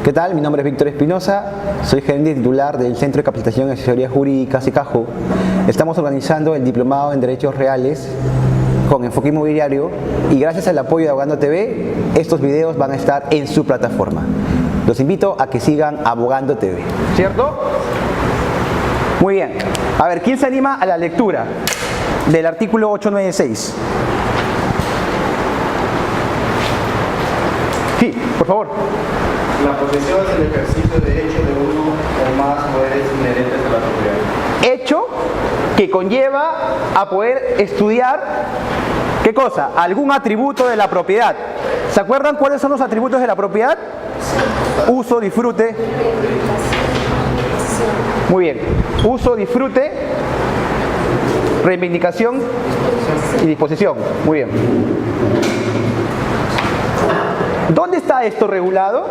¿Qué tal? Mi nombre es Víctor Espinosa, soy gerente titular del Centro de Capacitación y Asesoría Jurídica CECAJU. Estamos organizando el Diplomado en Derechos Reales con enfoque inmobiliario y gracias al apoyo de Abogando TV, estos videos van a estar en su plataforma. Los invito a que sigan Abogando TV. ¿Cierto? Muy bien. A ver, ¿quién se anima a la lectura del artículo 896? Sí, por favor. La posesión es el ejercicio de derecho de uno o más poderes inherentes a la propiedad. Hecho que conlleva a poder estudiar, ¿qué cosa? Algún atributo de la propiedad. ¿Se acuerdan cuáles son los atributos de la propiedad? Uso, disfrute. Muy bien. Uso, disfrute, reivindicación y disposición. Muy bien. ¿Dónde está esto regulado?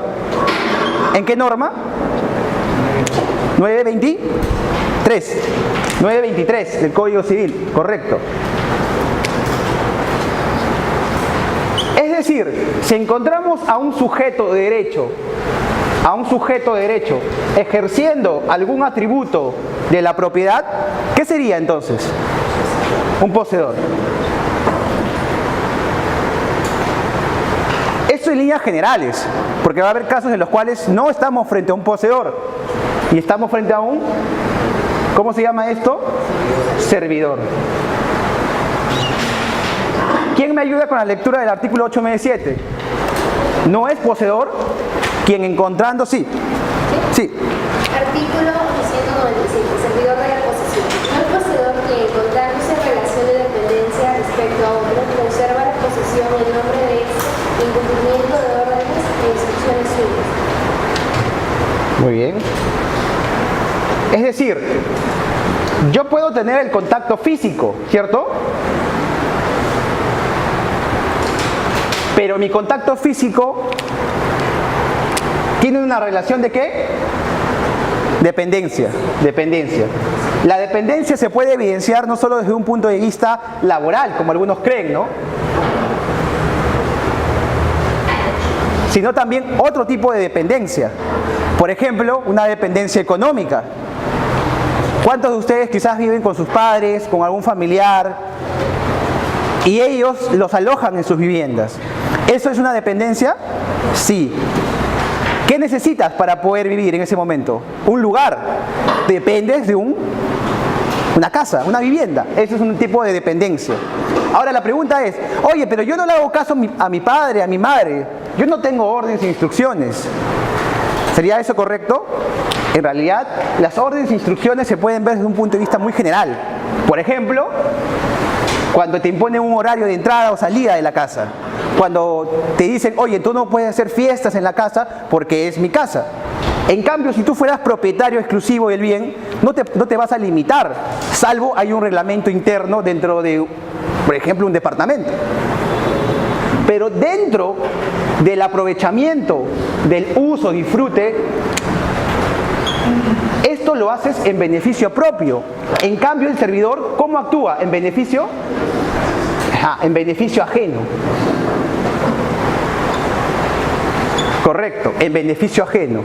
¿En qué norma? 923. 923 del Código Civil, correcto. Es decir, si encontramos a un sujeto de derecho, ejerciendo algún atributo de la propiedad, ¿qué sería entonces? Un poseedor. Esto en líneas generales, porque va a haber casos en los cuales no estamos frente a un poseedor y estamos frente a un, ¿cómo se llama esto? Servidor. ¿Quién me ayuda con la lectura del artículo 897? ¿No es poseedor quien encontrando? Sí. Sí. Artículo 197, servidor de la posesión. No es poseedor quien encontrándose en relación de dependencia respecto a otro, conserva la posesión en nombre de este, en cumplimiento de órdenes e instrucciones suyas. Muy bien. Es decir, yo puedo tener el contacto físico, ¿cierto? Pero mi contacto físico tiene una relación de ¿qué? Dependencia. La dependencia se puede evidenciar no solo desde un punto de vista laboral, como algunos creen, ¿no? Sino también otro tipo de dependencia. Por ejemplo, una dependencia económica. ¿Cuántos de ustedes quizás viven con sus padres, con algún familiar, y ellos los alojan en sus viviendas? ¿Eso es una dependencia? Sí. ¿Qué necesitas para poder vivir en ese momento? Un lugar. Dependes de una casa, una vivienda. Eso es un tipo de dependencia. Ahora la pregunta es, oye, pero yo no le hago caso a mi padre, a mi madre. Yo no tengo órdenes e instrucciones. ¿Sería eso correcto? En realidad, las órdenes e instrucciones se pueden ver desde un punto de vista muy general. Por ejemplo, cuando te imponen un horario de entrada o salida de la casa. Cuando te dicen, oye, tú no puedes hacer fiestas en la casa porque es mi casa. En cambio, si tú fueras propietario exclusivo del bien, no te vas a limitar, salvo hay un reglamento interno dentro de, por ejemplo, un departamento. Pero dentro del aprovechamiento, del uso, disfrute, esto lo haces en beneficio propio. En cambio, el servidor, ¿cómo actúa? En beneficio ajeno. Correcto, en beneficio ajeno.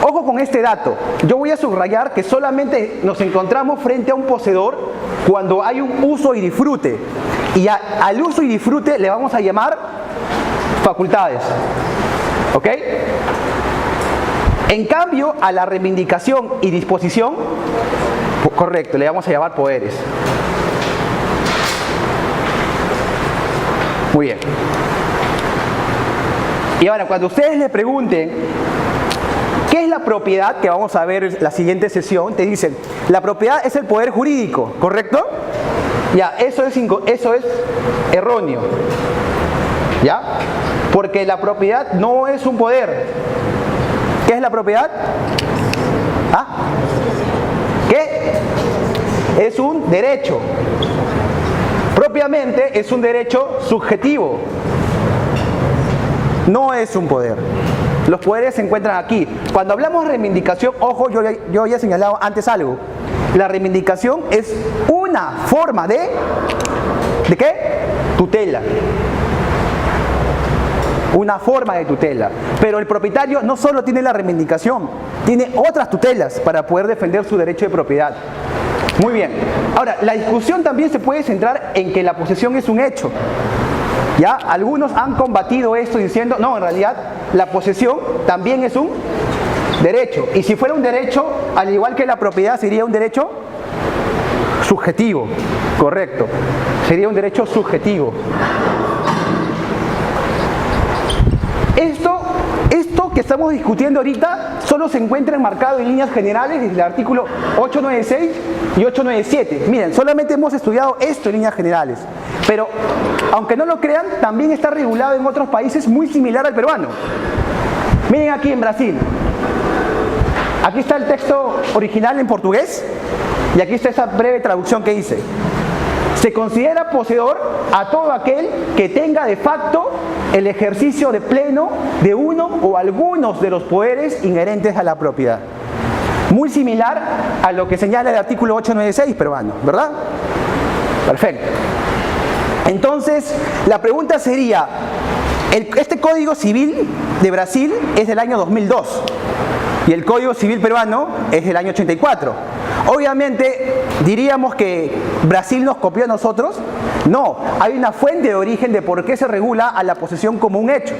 Ojo con este dato. Yo voy a subrayar que solamente nos encontramos frente a un poseedor cuando hay un uso y disfrute. Y al uso y disfrute le vamos a llamar facultades. ¿Ok? En cambio, a la reivindicación y disposición, correcto, le vamos a llamar poderes. Muy bien. Y ahora, cuando ustedes le pregunten ¿qué es la propiedad? Que vamos a ver en la siguiente sesión, te dicen, la propiedad es el poder jurídico, ¿correcto? Ya, eso es erróneo. ¿Ya? Porque la propiedad no es un poder. ¿Qué es la propiedad? ¿Ah? ¿Qué? Es un derecho. Propiamente es un derecho subjetivo. No es un poder. Los poderes se encuentran aquí. Cuando hablamos de reivindicación, ojo, yo había señalado antes algo. La reivindicación es una forma ¿de qué? Tutela. una forma de tutela. Pero el propietario no solo tiene la reivindicación, tiene otras tutelas para poder defender su derecho de propiedad. Muy bien. Ahora, la discusión también se puede centrar en que la posesión es un hecho. ¿Ya? Algunos han combatido esto diciendo, no, en realidad la posesión también es un derecho. Y si fuera un derecho, al igual que la propiedad, sería un derecho subjetivo. Correcto. Sería un derecho subjetivo. Esto que estamos discutiendo ahorita solo se encuentra enmarcado en líneas generales desde el artículo 896 y 897. Miren, solamente hemos estudiado esto en líneas generales. Pero, aunque no lo crean, también está regulado en otros países muy similar al peruano. Miren aquí en Brasil. Aquí está el texto original en portugués y aquí está esa breve traducción que hice. Se considera poseedor a todo aquel que tenga de facto el ejercicio de pleno de uno o algunos de los poderes inherentes a la propiedad. Muy similar a lo que señala el artículo 896 peruano, ¿verdad? Perfecto. Entonces, la pregunta sería, este Código Civil de Brasil es del año 2002 y el Código Civil peruano es del año 84. Obviamente, diríamos que Brasil nos copió a nosotros. No, hay una fuente de origen de por qué se regula a la posesión como un hecho.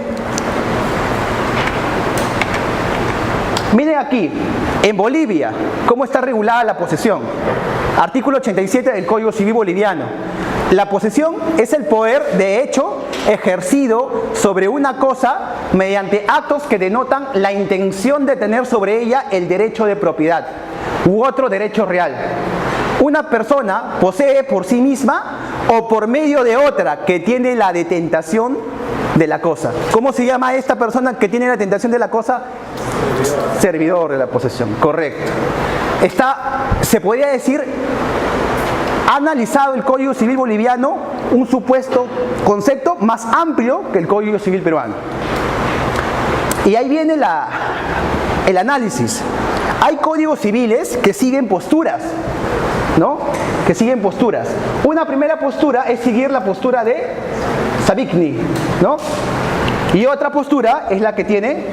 Miren aquí, en Bolivia, ¿cómo está regulada la posesión? Artículo 87 del Código Civil boliviano. La posesión es el poder de hecho ejercido sobre una cosa mediante actos que denotan la intención de tener sobre ella el derecho de propiedad u otro derecho real. Una persona posee por sí misma o por medio de otra que tiene la detentación de la cosa. ¿Cómo se llama esta persona que tiene la detentación de la cosa? Servidor de la posesión, correcto. Se podría decir, ha analizado el Código Civil boliviano un supuesto concepto más amplio que el Código Civil peruano. Y ahí viene el análisis. Hay códigos civiles que siguen posturas, ¿no? Que siguen posturas. Una primera postura es seguir la postura de Savigny, ¿no? Y otra postura es la que tiene,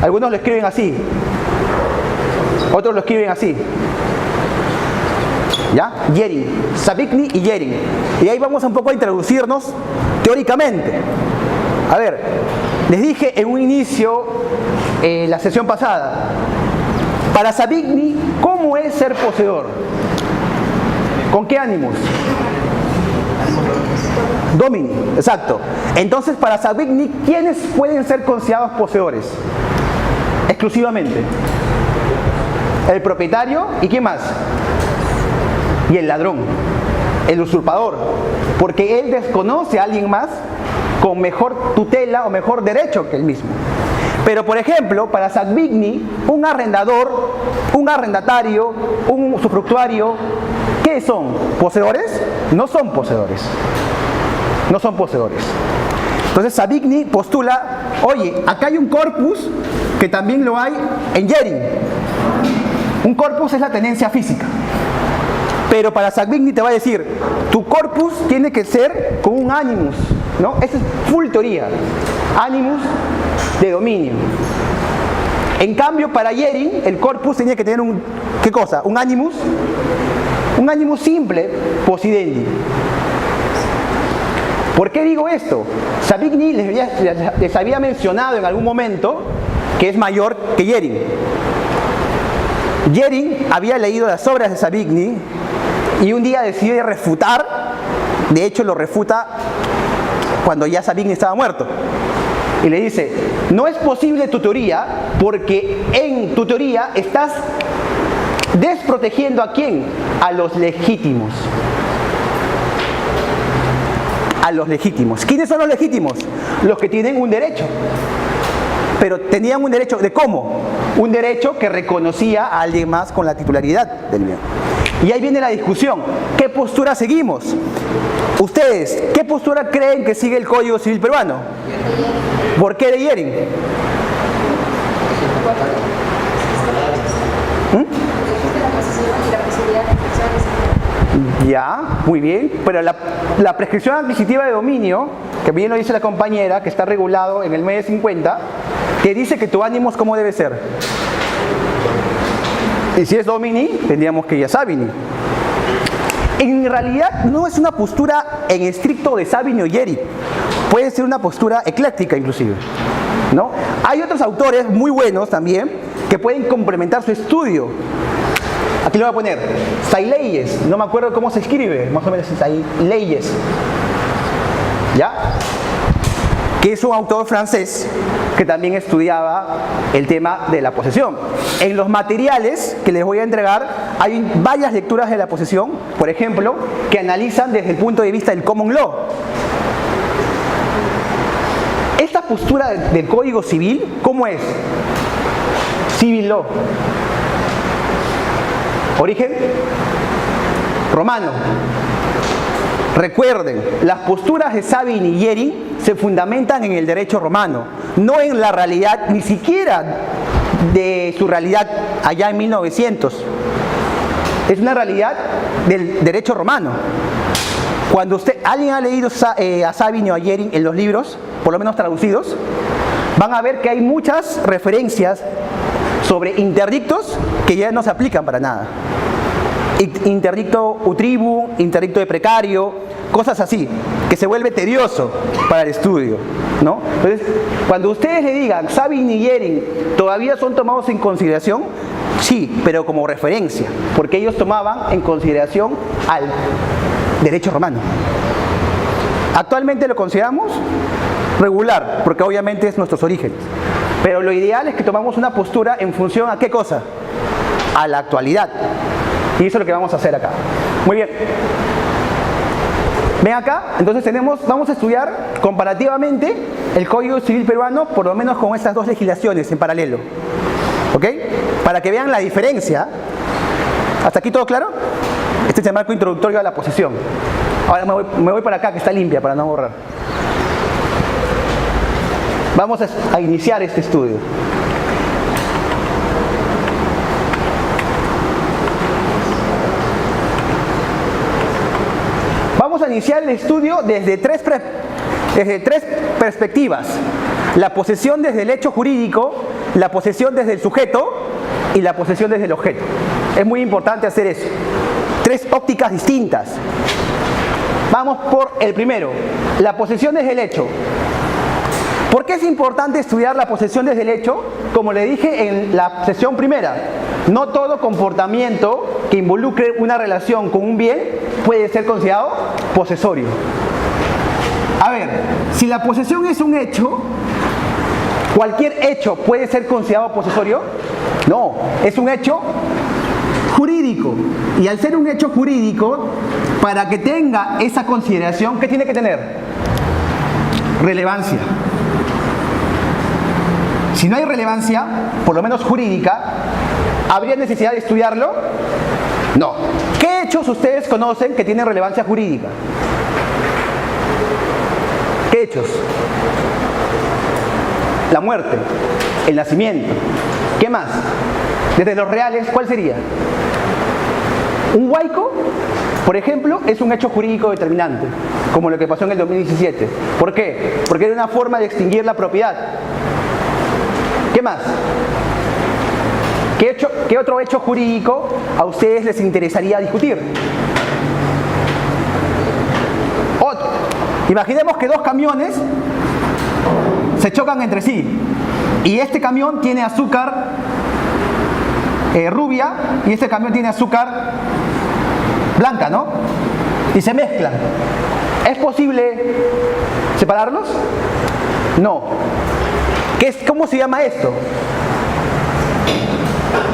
algunos lo escriben así, otros lo escriben así, ¿ya? Jering, Savigny y Jering. Y ahí vamos un poco a introducirnos teóricamente. A ver, les dije en un inicio, la sesión pasada, para Savigny, ¿cómo es ser poseedor? ¿Con qué ánimos? Domini, exacto. Entonces, para Savigny, ¿quiénes pueden ser considerados poseedores? Exclusivamente. El propietario y ¿quién más? Y el ladrón, el usurpador, porque él desconoce a alguien más con mejor tutela o mejor derecho que él mismo. Pero, por ejemplo, para Savigny, un arrendador, un arrendatario, un usufructuario, ¿qué son? ¿Poseedores? No son poseedores. No son poseedores. Entonces Savigny postula, oye, acá hay un corpus que también lo hay en Jering. Un corpus es la tenencia física. Pero para Savigny te va a decir, tu corpus tiene que ser con un animus, ¿no? Esa es full teoría. Animus de dominio. En cambio, para Jering, el corpus tenía que tener ¿qué cosa? Un animus simple, possidendi. ¿Por qué digo esto? Savigny les había mencionado en algún momento que es mayor que Jering. Jering había leído las obras de Savigny y un día decidió refutar, de hecho lo refuta cuando ya Savigny estaba muerto. Y le dice, no es posible tu teoría porque en tu teoría estás desprotegiendo ¿a quién? A los legítimos. A los legítimos. ¿Quiénes son los legítimos? Los que tienen un derecho. Pero tenían un derecho, ¿de cómo? Un derecho que reconocía a alguien más con la titularidad del bien. Y ahí viene la discusión. ¿Qué postura seguimos? Ustedes, ¿qué postura creen que sigue el Código Civil peruano? ¿Por qué de Jering? Ya, muy bien. Pero la prescripción adquisitiva de dominio, que bien lo dice la compañera, que está regulado en el MED 50, te dice que tu ánimos ¿cómo debe ser? Y si es domini, tendríamos que ir a Savigny. En realidad no es una postura en estricto de Savigny o Jering. Puede ser una postura ecléctica inclusive, ¿no? Hay otros autores muy buenos también que pueden complementar su estudio. Aquí lo voy a poner, Saileyes, no me acuerdo cómo se escribe, más o menos Saileyes, ¿ya? Que es un autor francés que también estudiaba el tema de la posesión. En los materiales que les voy a entregar hay varias lecturas de la posesión, por ejemplo, que analizan desde el punto de vista del common law. Esta postura del Código Civil, ¿cómo es? Civil law. Origen romano. Recuerden, las posturas de Savigny y Jering se fundamentan en el derecho romano, no en la realidad, ni siquiera de su realidad allá en 1900. Es una realidad del derecho romano. Cuando alguien ha leído a Savigny o a Jering en los libros, por lo menos traducidos, van a ver que hay muchas referencias sobre interdictos que ya no se aplican para nada. Interdicto utribu, interdicto de precario, cosas así, que se vuelve tedioso para el estudio, ¿no? Entonces, cuando ustedes le digan Savigny y Jering todavía son tomados en consideración, sí, pero como referencia, porque ellos tomaban en consideración al derecho romano. Actualmente lo consideramos regular, porque obviamente es nuestros orígenes, pero lo ideal es que tomamos una postura en función a ¿qué cosa? A la actualidad. Y eso es lo que vamos a hacer acá. Muy bien. Ven acá, entonces vamos a estudiar comparativamente el Código Civil peruano, por lo menos con estas dos legislaciones en paralelo. ¿Ok? Para que vean la diferencia. ¿Hasta aquí todo claro? Este es el marco introductorio a la posesión. Ahora me voy para acá, que está limpia, para no borrar. Vamos a iniciar este estudio. Vamos a iniciar el estudio desde tres perspectivas. La posesión desde el hecho jurídico, la posesión desde el sujeto y la posesión desde el objeto. Es muy importante hacer eso. Tres ópticas distintas. Vamos por el primero, la posesión desde el hecho. ¿Por qué es importante estudiar la posesión desde el hecho? Como le dije en la sesión primera, no todo comportamiento que involucre una relación con un bien puede ser considerado posesorio. A ver, si la posesión es un hecho, ¿cualquier hecho puede ser considerado posesorio? No, es un hecho jurídico. Y al ser un hecho jurídico, para que tenga esa consideración, ¿qué tiene que tener? Relevancia. Si no hay relevancia, por lo menos jurídica, ¿habría necesidad de estudiarlo? No. ¿Qué hechos ustedes conocen que tienen relevancia jurídica? ¿Qué hechos? La muerte, el nacimiento. ¿Qué más? Desde los reales, ¿cuál sería? Un huaico, por ejemplo, es un hecho jurídico determinante, como lo que pasó en el 2017. ¿Por qué? Porque era una forma de extinguir la propiedad. ¿Qué más? ¿Qué otro hecho jurídico a ustedes les interesaría discutir? Otro. Imaginemos que dos camiones se chocan entre sí y este camión tiene azúcar rubia y este camión tiene azúcar blanca, ¿no? Y se mezclan. ¿Es posible separarlos? No. ¿Cómo se llama esto?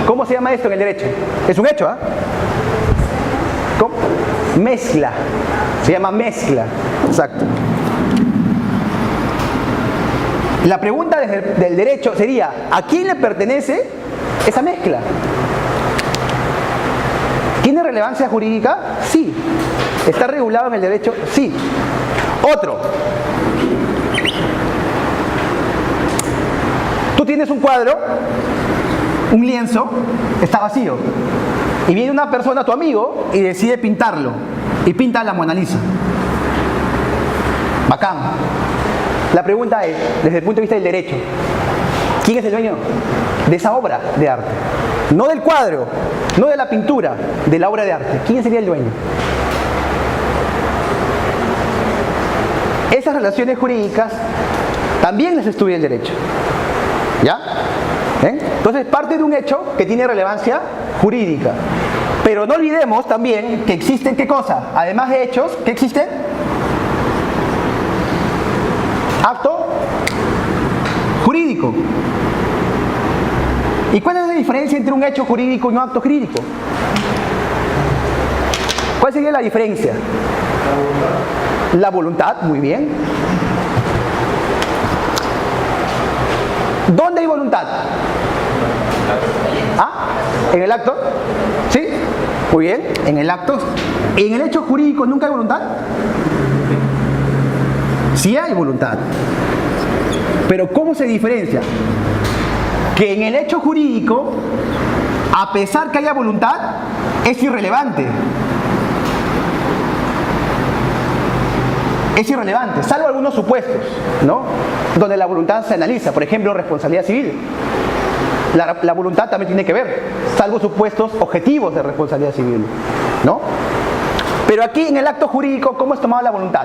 ¿Cómo se llama esto en el derecho? Es un hecho, ¿ah? ¿Cómo? Mezcla. Se llama mezcla. Exacto. La pregunta del derecho sería, ¿a quién le pertenece esa mezcla? ¿Tiene relevancia jurídica? Sí. ¿Está regulado en el derecho? Sí. Otro. Tú tienes un cuadro, un lienzo, está vacío. Y viene una persona, tu amigo, y decide pintarlo. y pinta la Mona Lisa. Bacán. La pregunta es, desde el punto de vista del derecho, ¿quién es el dueño de esa obra de arte? No del cuadro, no de la pintura, de la obra de arte. ¿Quién sería el dueño? Esas relaciones jurídicas también las estudia el derecho. ¿Ya? Entonces parte de un hecho que tiene relevancia jurídica. Pero no olvidemos también que existen, ¿qué cosa? Además de hechos, ¿qué existen? Acto jurídico. ¿Y cuál es la diferencia entre un hecho jurídico y un acto jurídico? ¿Cuál sería la diferencia? La voluntad, muy bien. ¿Dónde hay voluntad? ¿Ah? ¿En el acto? ¿Sí? Muy bien, en el acto. ¿En el hecho jurídico nunca hay voluntad? Sí hay voluntad. Pero ¿cómo se diferencia? Que en el hecho jurídico, a pesar que haya voluntad, es irrelevante. Es irrelevante, salvo algunos supuestos, ¿no? Donde la voluntad se analiza, por ejemplo, responsabilidad civil. La voluntad también tiene que ver, salvo supuestos objetivos de responsabilidad civil, ¿no? Pero aquí en el acto jurídico, ¿cómo es tomada la voluntad?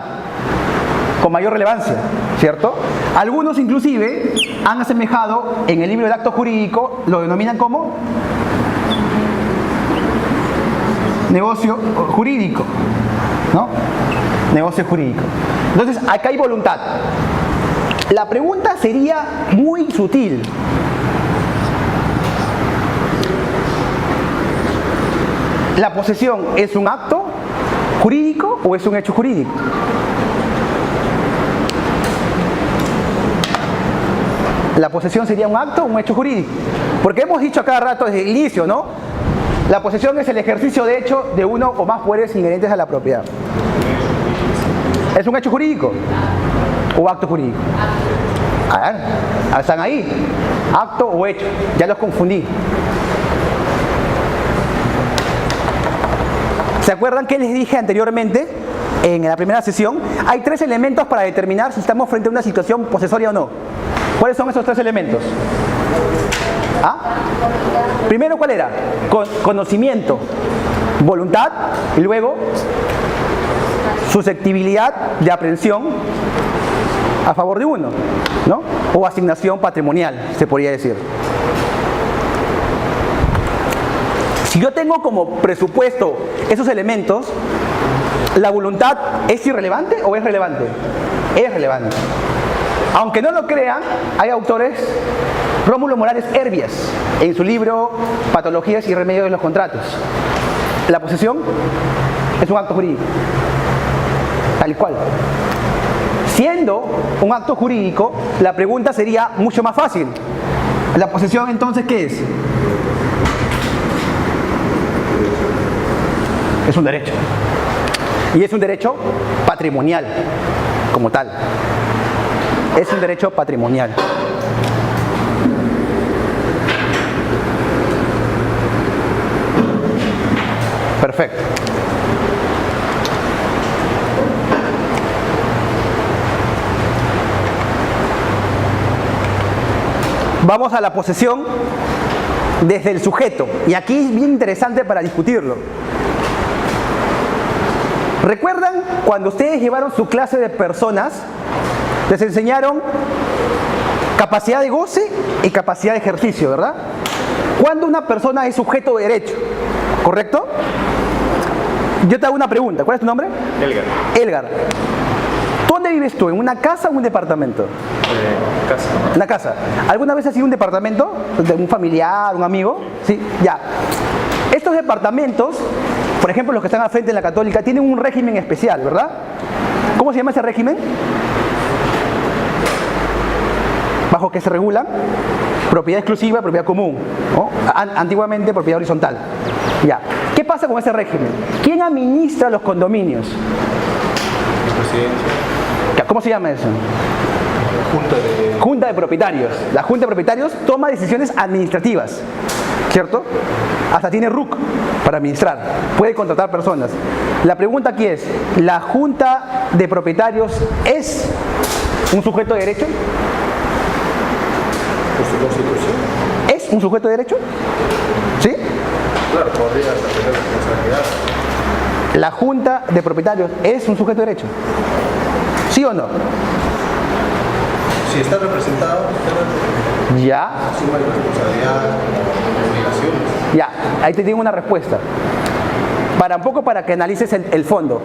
Con mayor relevancia, ¿cierto? Algunos inclusive han asemejado en el libro del acto jurídico, lo denominan como negocio jurídico, ¿no? Negocio jurídico. Entonces, acá hay voluntad. La pregunta sería muy sutil. ¿La posesión es un acto jurídico o es un hecho jurídico? La posesión sería un acto o un hecho jurídico. Porque hemos dicho a cada rato desde el inicio, ¿no? La posesión es el ejercicio de hecho de uno o más poderes inherentes a la propiedad. ¿Es un hecho jurídico o acto jurídico? A ver, están ahí. Acto o hecho. Ya los confundí. ¿Se acuerdan que les dije anteriormente, en la primera sesión? Hay 3 elementos para determinar si estamos frente a una situación posesoria o no. ¿Cuáles son esos 3 elementos? ¿Ah? Primero, ¿cuál era? Conocimiento, voluntad y luego susceptibilidad de aprehensión a favor de uno, ¿no? O asignación patrimonial, se podría decir. Si yo tengo como presupuesto esos elementos, ¿la voluntad es irrelevante o es relevante? Es relevante. Aunque no lo crean, hay autores, Rómulo Morales Herbias, en su libro Patologías y Remedios de los Contratos. La posesión es un acto jurídico, tal y cual. Siendo un acto jurídico, la pregunta sería mucho más fácil. ¿La posesión entonces qué es? Es un derecho. Y es un derecho patrimonial, como tal. Es un derecho patrimonial. Perfecto. Vamos a la posesión desde el sujeto. Y aquí es bien interesante para discutirlo. ¿Recuerdan cuando ustedes llevaron su clase de personas? Les enseñaron capacidad de goce y capacidad de ejercicio, ¿verdad? ¿Cuándo una persona es sujeto de derecho? ¿Correcto? Yo te hago una pregunta. ¿Cuál es tu nombre? Elgar. Elgar. ¿Dónde vives tú? ¿En una casa o un departamento? Casa. Una casa. ¿Alguna vez has ido a un departamento? ¿De un familiar, un amigo? Sí, ya. Estos departamentos, por ejemplo los que están al frente de la Católica, tienen un régimen especial, ¿verdad? ¿Cómo se llama ese régimen? Bajo que se regula propiedad exclusiva y propiedad común, ¿no? Antiguamente propiedad horizontal. Ya. ¿Qué pasa con ese régimen? ¿Quién administra los condominios? Presidencia. ¿Cómo se llama eso? Junta de Propietarios. La Junta de Propietarios toma decisiones administrativas, ¿cierto? hasta tiene RUC para administrar, puede contratar personas. La pregunta aquí es, ¿la junta de propietarios es un sujeto de derecho? Por su constitución. ¿Es un sujeto de derecho? ¿Sí? Claro, podría tener responsabilidad. ¿La junta de propietarios es un sujeto de derecho? ¿Sí o no? Si está representado, Ya. asume responsabilidad, obligaciones. Ya, ahí te tengo una respuesta. Un poco para que analices el fondo.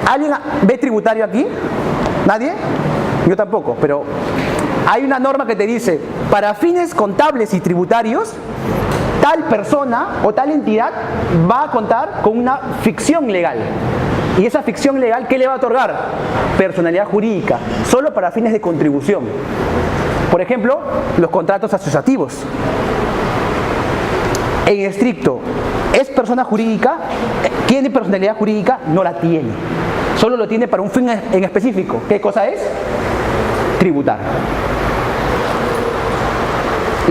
¿Alguien ve tributario aquí? ¿Nadie? Yo tampoco, pero hay una norma que te dice, para fines contables y tributarios, tal persona o tal entidad va a contar con una ficción legal. Y esa ficción legal, ¿qué le va a otorgar? Personalidad jurídica, solo para fines de contribución. Por ejemplo, los contratos asociativos. En estricto, ¿es persona jurídica? ¿Tiene personalidad jurídica? No la tiene. Solo lo tiene para un fin en específico. ¿Qué cosa es? Tributar.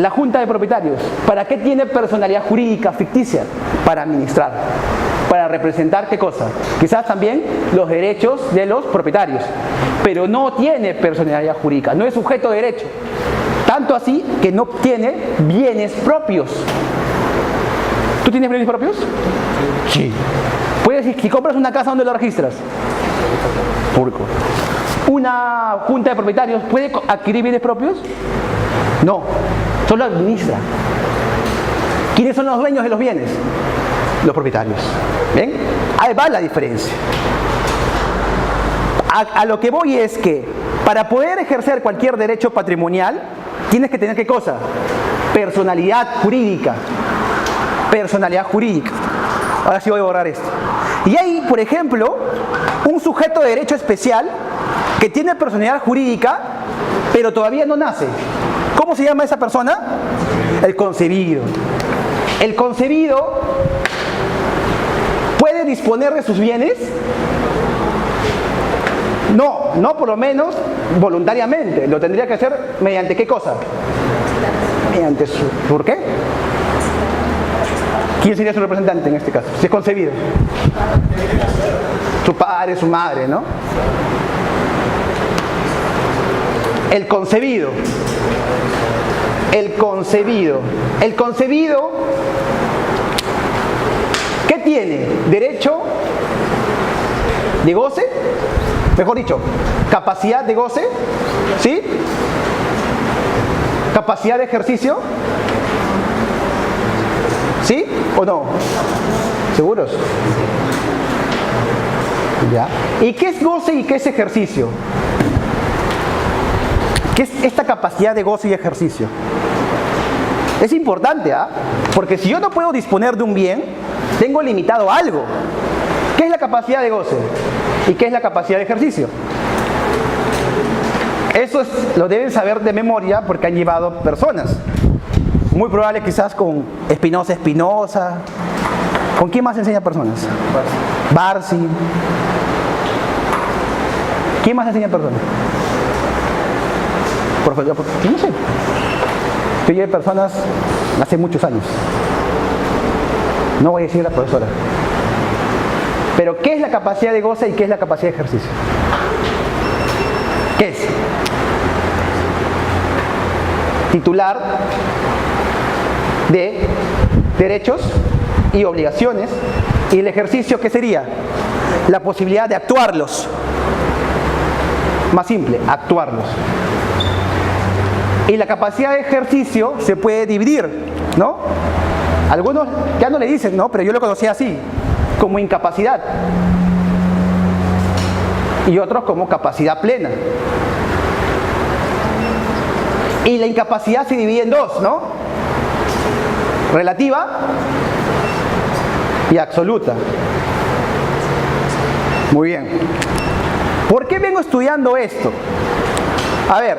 La junta de propietarios, ¿para qué tiene personalidad jurídica ficticia? Para administrar, para representar ¿qué cosa? Quizás también los derechos de los propietarios, pero no tiene personalidad jurídica, no es sujeto de derecho. Tanto así que no tiene bienes propios. ¿Tú tienes bienes propios? Sí. Puedes decir, si compras una casa, ¿dónde lo registras? Público. ¿Una junta de propietarios puede adquirir bienes propios? No, solo administra. ¿Quiénes son los dueños de los bienes? Los propietarios. ¿Ven? Ahí va la diferencia. A lo que voy es que para poder ejercer cualquier derecho patrimonial, tienes que tener ¿qué cosa? Personalidad jurídica. Personalidad jurídica. Ahora sí voy a borrar esto. Y hay, por ejemplo, un sujeto de derecho especial que tiene personalidad jurídica, pero todavía no nace. ¿Cómo se llama esa persona? El concebido. El concebido puede disponer de sus bienes. No por lo menos voluntariamente. Lo tendría que hacer mediante ¿qué cosa? Mediante su... ¿Por qué? ¿Quién sería su representante en este caso? Si es concebido. Su padre, su madre, ¿no? El concebido. El concebido. El concebido, ¿qué tiene? Derecho de goce, mejor dicho, capacidad de goce, ¿sí? Capacidad de ejercicio, ¿sí o no? ¿Seguros? Ya. ¿Y qué es goce y qué es ejercicio? ¿Qué es esta capacidad de goce y ejercicio? Es importante, ¿ah? Porque si yo no puedo disponer de un bien, tengo limitado algo. ¿Qué es la capacidad de goce? ¿Y qué es la capacidad de ejercicio? Eso lo deben saber de memoria porque han llevado personas. Muy probable quizás con Espinosa. ¿Con quién más enseña personas? Barsi. ¿Quién más enseña personas? Profesor, no sé. Yo llevé personas hace muchos años. No voy a decir la profesora. Pero ¿qué es la capacidad de goce y qué es la capacidad de ejercicio? ¿Qué es? Titular de derechos y obligaciones, y el ejercicio, ¿qué sería? La posibilidad de actuarlos. Más simple, actuarlos. Y la capacidad de ejercicio se puede dividir, ¿no? Algunos ya no le dicen, ¿no? Pero yo lo conocía así, como incapacidad. Y otros como capacidad plena. Y la incapacidad se divide en dos, ¿no? Relativa y absoluta. Muy bien. ¿Por qué vengo estudiando esto? A ver,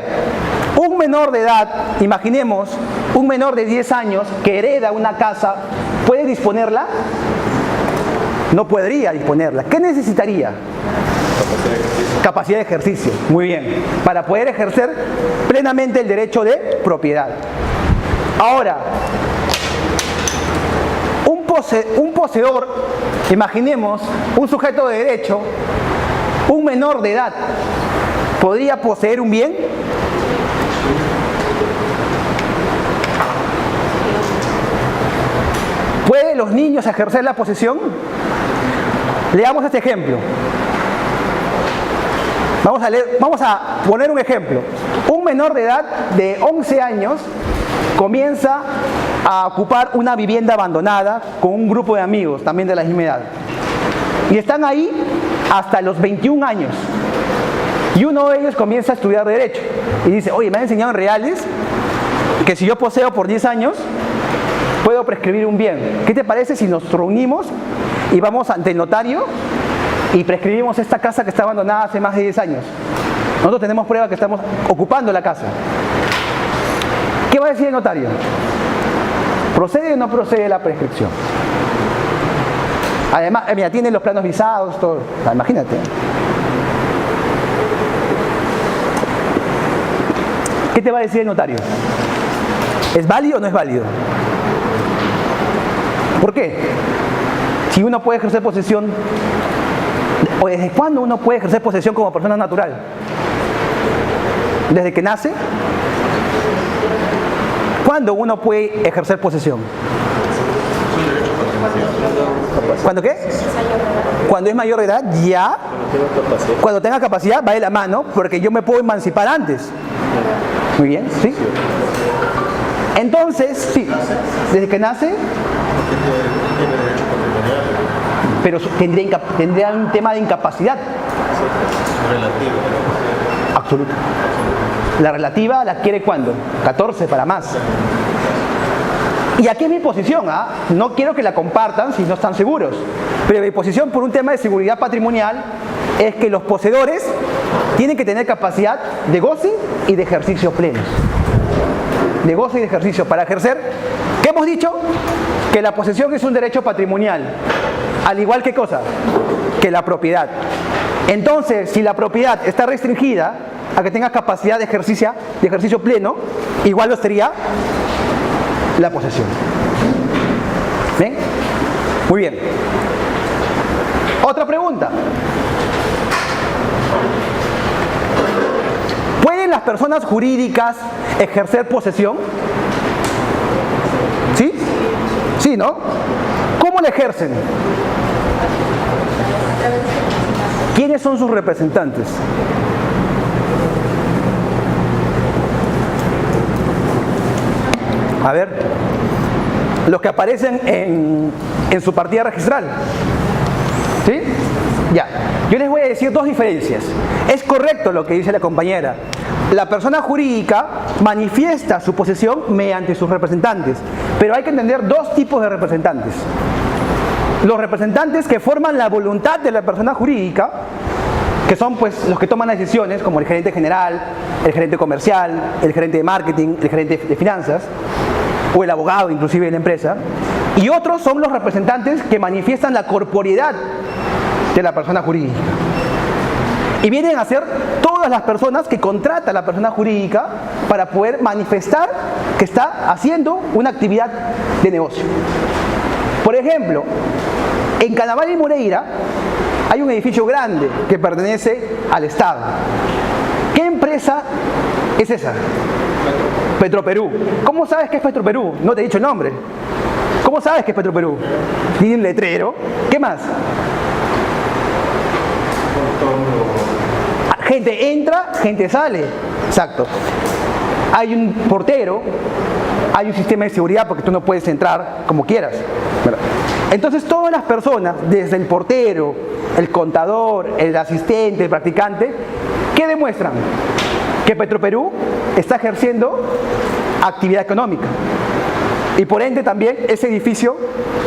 un menor de edad, imaginemos, un menor de 10 años que hereda una casa, ¿puede disponerla? No podría disponerla. ¿Qué necesitaría? Capacidad de ejercicio. Muy bien. Para poder ejercer plenamente el derecho de propiedad. Ahora, un poseedor, imaginemos, un sujeto de derecho, un menor de edad, ¿podría poseer un bien? ¿Pueden los niños ejercer la posesión? Leamos este ejemplo. Vamos a poner un ejemplo. Un menor de edad de 11 años comienza a ocupar una vivienda abandonada con un grupo de amigos también de la misma edad. Y están ahí hasta los 21 años. Y uno de ellos comienza a estudiar Derecho. Y dice, oye, me han enseñado en reales que si yo poseo por 10 años, puedo prescribir un bien. ¿Qué te parece si nos reunimos y vamos ante el notario y prescribimos esta casa que está abandonada hace más de 10 años? Nosotros tenemos prueba que estamos ocupando la casa. ¿Qué va a decir el notario? ¿Procede o no procede la prescripción? Además, mira, tienen los planos visados, todo. Imagínate. ¿Qué te va a decir el notario? ¿Es válido o no es válido? ¿Por qué? Si uno puede ejercer posesión, ¿o desde cuándo uno puede ejercer posesión como persona natural? ¿Desde que nace? ¿Cuándo uno puede ejercer posesión? ¿Cuándo qué? Cuando es mayor de edad, ya. Cuando tenga capacidad, va de la mano, porque yo me puedo emancipar antes. Muy bien, ¿sí? Entonces, sí, desde que nace, pero tendría un tema de incapacidad. Absoluta. La relativa la adquiere ¿cuándo? 14 para más. Y aquí es mi posición, ¿ah? No quiero que la compartan si no están seguros, pero mi posición por un tema de seguridad patrimonial es que los poseedores tienen que tener capacidad de goce y de ejercicio plenos. De goce y de ejercicio para ejercer. ¿Qué hemos dicho? Que la posesión es un derecho patrimonial, al igual que cosa, que la propiedad. Entonces, si la propiedad está restringida a que tenga capacidad de ejercicio pleno, igual lo sería la posesión. ¿Ven? Muy bien. Otra pregunta. ¿Pueden las personas jurídicas ejercer posesión? ¿Sí? Sí, ¿no? ¿Cómo la ejercen? ¿Quiénes son sus representantes? A ver, los que aparecen en su partida registral. ¿Sí? Ya. Yo les voy a decir dos diferencias. Es correcto lo que dice la compañera. La persona jurídica manifiesta su posesión mediante sus representantes, pero hay que entender dos tipos de representantes. Los representantes que forman la voluntad de la persona jurídica, que son pues los que toman las decisiones, como el gerente general, el gerente comercial, el gerente de marketing, el gerente de finanzas, o el abogado inclusive de la empresa. Y otros son los representantes que manifiestan la corporeidad de la persona jurídica. Y vienen a ser todas las personas que contrata la persona jurídica para poder manifestar que está haciendo una actividad de negocio. Por ejemplo, en Canaval y Moreira hay un edificio grande que pertenece al Estado. ¿Qué empresa es esa? Petroperú. ¿Cómo sabes que es Petroperú? No te he dicho el nombre. ¿Cómo sabes que es Petroperú? Tiene un letrero. ¿Qué más? Gente entra, gente sale. Exacto. Hay un portero, hay un sistema de seguridad porque tú no puedes entrar como quieras, ¿verdad? Entonces todas las personas, desde el portero, el contador, el asistente, el practicante, ¿qué demuestran? Que Petroperú está ejerciendo actividad económica. Y por ende también ese edificio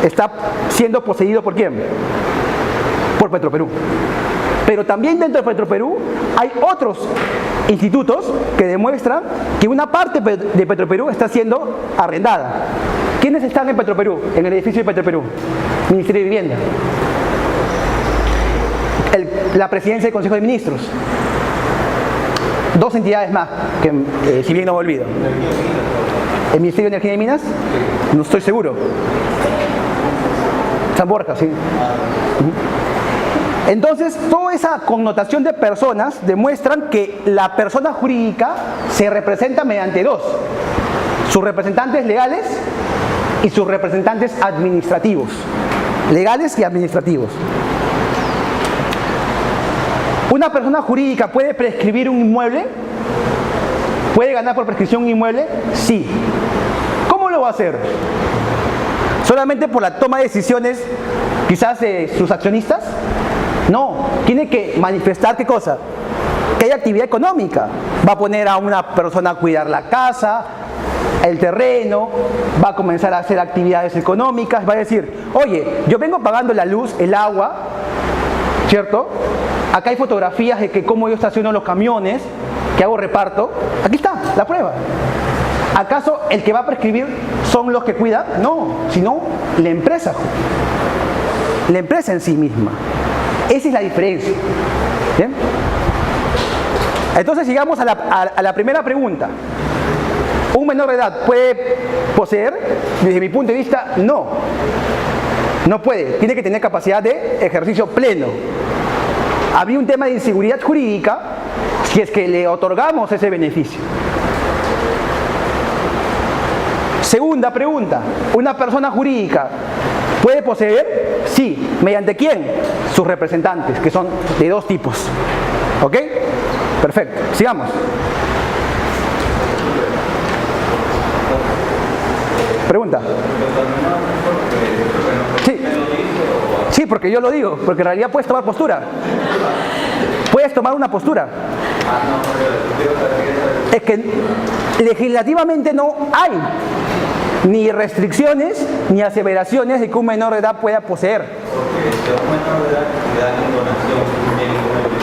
está siendo poseído ¿por quién? Por Petroperú. Pero también dentro de Petroperú hay otros institutos que demuestran que una parte de Petroperú está siendo arrendada. ¿Quiénes están en Petroperú? En el edificio de Petroperú. Ministerio de Vivienda. La Presidencia del Consejo de Ministros. Dos entidades más, que si bien no me olvido. ¿El Ministerio de Energía y Minas? No estoy seguro. San Borja, sí. Entonces, toda esa connotación de personas demuestran que la persona jurídica se representa mediante dos: sus representantes legales y sus representantes administrativos. Legales y administrativos. ¿Una persona jurídica puede prescribir un inmueble? ¿Puede ganar por prescripción un inmueble? Sí. ¿Cómo lo va a hacer? ¿Solamente por la toma de decisiones quizás de sus accionistas? No, tiene que manifestar ¿qué cosa? Que hay actividad económica. Va a poner a una persona a cuidar la casa, el terreno, va a comenzar a hacer actividades económicas, va a decir, oye, yo vengo pagando la luz, el agua, ¿cierto? Acá hay fotografías de que cómo yo estaciono los camiones, que hago reparto. Aquí está, la prueba. ¿Acaso el que va a prescribir son los que cuidan? No, sino la empresa. La empresa en sí misma. Esa es la diferencia. ¿Bien? Entonces llegamos a la primera pregunta. ¿Un menor de edad puede poseer? Desde mi punto de vista, no. No puede. Tiene que tener capacidad de ejercicio pleno. Habría un tema de inseguridad jurídica si es que le otorgamos ese beneficio. Segunda pregunta. ¿Una persona jurídica puede poseer? Sí. ¿Mediante quién? Sus representantes, que son de dos tipos. ¿Ok? Perfecto. Sigamos. Pregunta. Sí. Sí, porque yo lo digo, porque en realidad puedes tomar postura. Puedes tomar una postura. Es que legislativamente no hay ni restricciones ni aseveraciones de que un menor de edad pueda poseer. Porque si a un menor de edad le dan en donación un bien inmueble,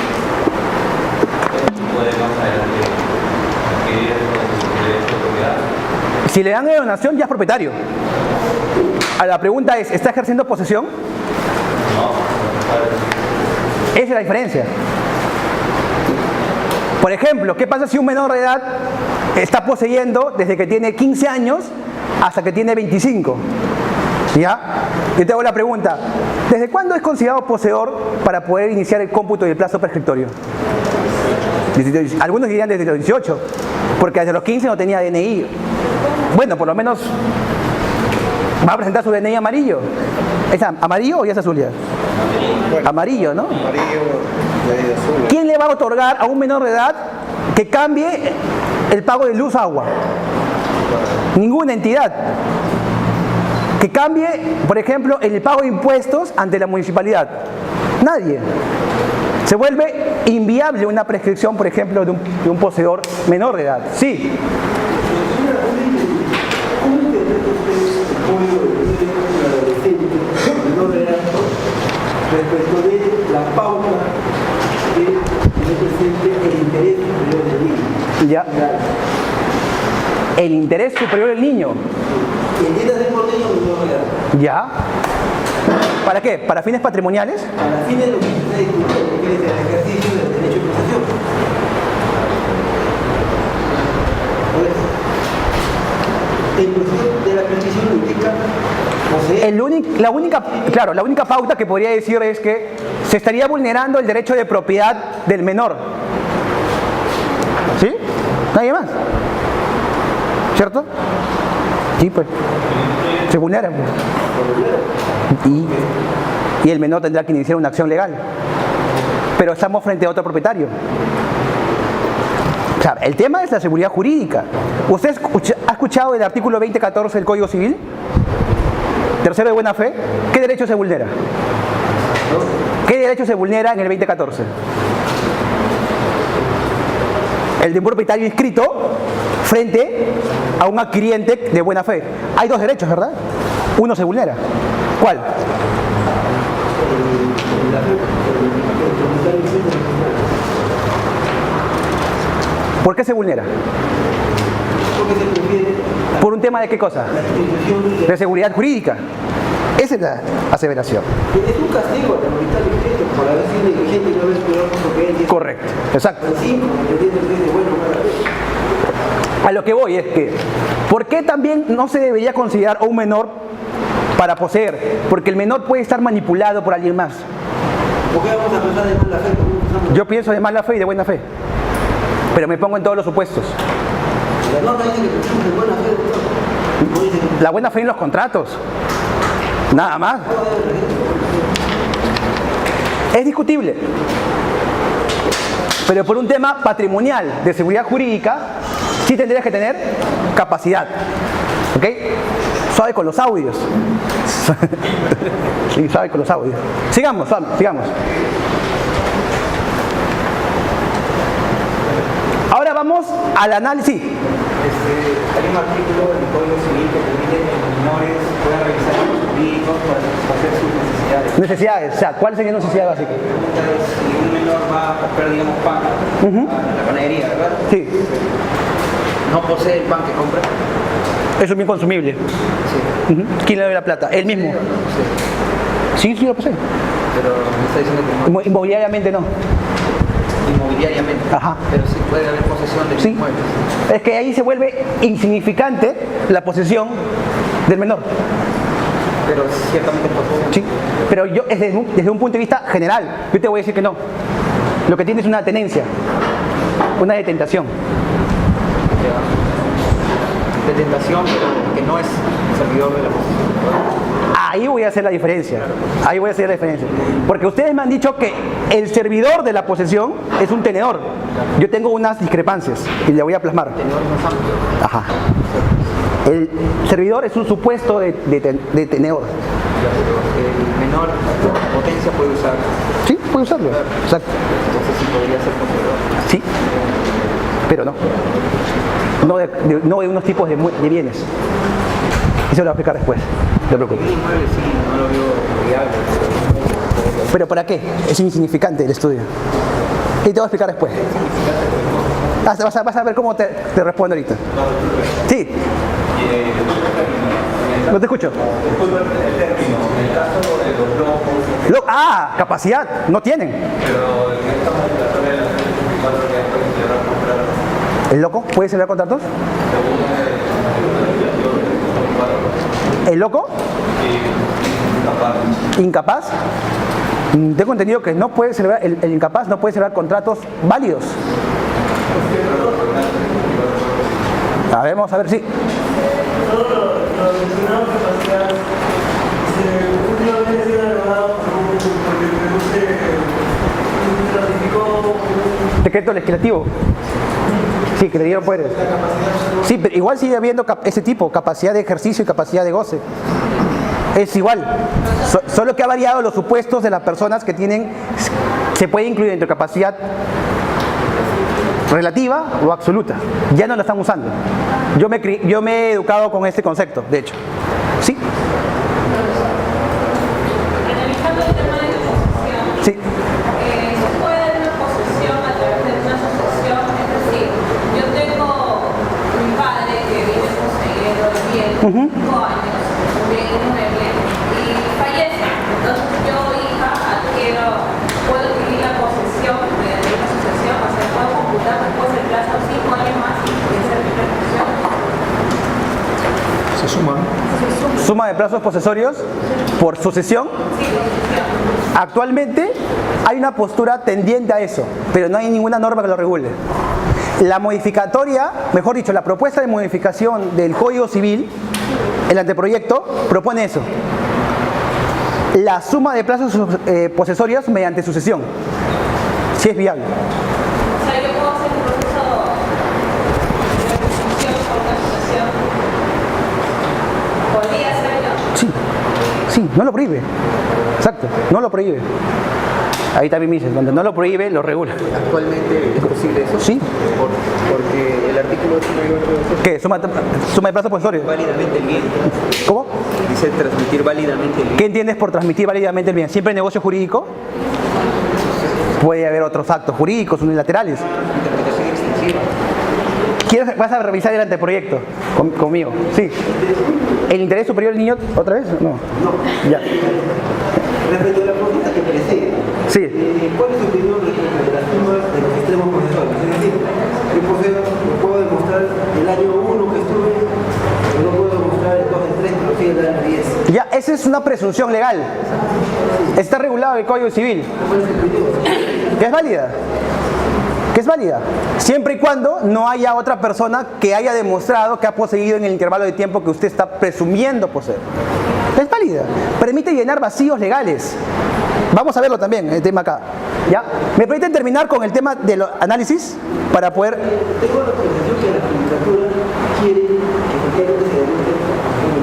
puede más adelante adquirir el derecho de propiedad. Si le dan de donación ya es propietario. La pregunta es, ¿está ejerciendo posesión? No. Esa es la diferencia. Por ejemplo, ¿qué pasa si un menor de edad está poseyendo desde que tiene 15 años hasta que tiene 25? ¿Ya? Yo te hago la pregunta, ¿desde cuándo es considerado poseedor para poder iniciar el cómputo del plazo prescriptorio? Algunos dirían desde los 18, porque desde los 15 no tenía DNI. Bueno, por lo menos va a presentar su DNI amarillo. ¿Es amarillo o ya es azul ya? Amarillo, ¿no? ¿Quién le va a otorgar a un menor de edad que cambie el pago de luz a agua? Ninguna entidad. Que cambie, por ejemplo, el pago de impuestos ante la municipalidad. Nadie. Se vuelve inviable una prescripción, por ejemplo, de un poseedor menor de edad. Sí. Respecto de la pauta que represente el interés superior del niño. Ya. El interés superior del niño. Entiendas de por niño menor de edad. Ya. ¿Para qué? ¿Para fines patrimoniales? Para fines de lo que se está discutiendo, que es el ejercicio del derecho de posesión. El proceso de la prescripción indica poseer. La única pauta que podría decir es que se estaría vulnerando el derecho de propiedad del menor. ¿Sí? Nadie más. ¿Cierto? Sí, pues. Se vulnera. Y el menor tendrá que iniciar una acción legal. Pero estamos frente a otro propietario. O sea, el tema es la seguridad jurídica. ¿Usted ha escuchado el artículo 2014 del Código Civil? Tercero de buena fe. ¿Qué derecho se vulnera? ¿Qué derecho se vulnera en el 2014? El de un propietario inscrito frente a un adquiriente de buena fe. Hay dos derechos, ¿verdad? Uno se vulnera. ¿Cuál? ¿Por qué se vulnera? Porque se prefiere ¿Por un tema de qué cosa? la institución De seguridad jurídica. Esa es la aseveración. es un castigo al propietario inscrito por haber sido negligente y no haber cuidado con lo que él tiene. Correcto, exacto. Al 5, entendiendo que es de bueno para él. A lo que voy es que, ¿por qué también no se debería considerar a un menor para poseer, porque el menor puede estar manipulado por alguien más. ¿Por qué vamos a pensar de mala fe? Yo pienso de mala fe y de buena fe, pero me pongo en todos los supuestos. La norma dice que pensamos de buena fe, doctor. No dice que... La buena fe en los contratos, nada más. Es discutible, pero por un tema patrimonial de seguridad jurídica, sí tendrías que tener capacidad. ¿Ok? Suave con los audios. Sí, suave con los audios. Sigamos, sigamos. Ahora vamos al análisis. Hay un artículo del Código Civil que permite que los menores puedan realizar actos jurídicos para satisfacer sus necesidades. Necesidades, o sea, ¿cuáles serían las necesidades básicas? La pregunta es si un menor va a comprar, digamos, pan a la panadería, ¿verdad? Sí, No posee el pan que compra. es un bien consumible. Sí. ¿Quién le da la plata? Él mismo. Sí, sí lo posee. Pero me está diciendo que no. Inmobiliariamente no. Inmobiliariamente. Ajá. Pero sí puede haber posesión de los Sí. inmuebles. Es que ahí se vuelve insignificante la posesión del menor. Pero ciertamente posesión. Sí. Pero yo, desde un punto de vista general, yo te voy a decir que no. Lo que tiene es una tenencia, una detentación. De tentación, pero que no es servidor de la posesión. Ahí voy a hacer la diferencia. Ahí voy a hacer la diferencia. Porque ustedes me han dicho que el servidor de la posesión es un tenedor. Yo tengo unas discrepancias y le voy a plasmar. Ajá. El servidor es un supuesto de tenedor. El menor potencia puede usar. Sí, puede usarlo. Exacto. Entonces sí podría ser poseedor. Sí, pero no. No de unos tipos de bienes. Eso lo voy a explicar después. No te preocupes. El inmueble sí, no lo veo viable. ¿Pero para qué? Es insignificante el estudio. Y te voy a explicar después. Vas a ver cómo te respondo ahorita. Sí. No te escucho. Capacidad. No tienen. ¿El loco puede celebrar contratos? ¿El loco? ¿Incapaz? Tengo entendido que no puede celebrar, el incapaz no puede celebrar contratos válidos. A ver, vamos a ver si. Decreto legislativo. Sí, que le dieron poderes. Sí, pero igual sigue habiendo ese tipo, capacidad de ejercicio y capacidad de goce. Es igual. Solo que ha variado los supuestos de las personas que tienen, se puede incluir entre capacidad relativa o absoluta. Ya no la están usando. Yo me he educado con este concepto, de hecho. ¿Sí? Analizando el tema de la posesión, Sí. se puede dar una posesión a través de una asociación, es decir, yo tengo mi padre que vive poseyendo el bien 5 años, un bien inmueble, y fallece. Entonces yo, hija, puedo adquirir la posesión mediante una asociación, o sea, puedo computar después el plazo 5 años más y hacer mi restitución. Se suma. Suma de plazos posesorios por sucesión. Actualmente hay una postura tendiente a eso, pero no hay ninguna norma que lo regule. La modificatoria, mejor dicho, la propuesta de modificación del Código Civil, el anteproyecto, propone eso. La suma de plazos posesorios mediante sucesión, si es viable. O sea, yo puedo hacer un proceso de restitución por una asociación. ¿Podría ser yo? Sí, no lo prohíbe. Exacto, no lo prohíbe. Ahí también me dices, cuando no lo prohíbe, lo regula. Actualmente es posible eso. Sí. Porque el artículo 8 ¿Qué? Suma de plazos posesorios. válidamente el bien. ¿Cómo? Dice transmitir válidamente el bien. ¿Qué entiendes por transmitir válidamente el bien? ¿Siempre negocio jurídico? Puede haber otros actos jurídicos unilaterales. Interpretación extensiva. ¿Vas a revisar el anteproyecto conmigo? Sí. ¿El interés superior del niño otra vez? No. Ya. Respecto a la pregunta que precede, Sí. ¿cuál es su opinión respecto de las sumas de los extremos posesorios? Es decir, yo puedo demostrar el año 1 que estuve, pero no puedo demostrar el 2, el 3, pero sí el año 10. Ya, esa es una presunción legal. Está regulado en el Código Civil. ¿Que es válida? Que es válida, siempre y cuando no haya otra persona que haya demostrado que ha poseído en el intervalo de tiempo que usted está presumiendo poseer. Es válida, permite llenar vacíos legales. Vamos a verlo también, el tema acá. ¿Ya? ¿Me permiten terminar con el tema del análisis? Para poder... Tengo la percepción que la judicatura quiere que efectivamente se denuncie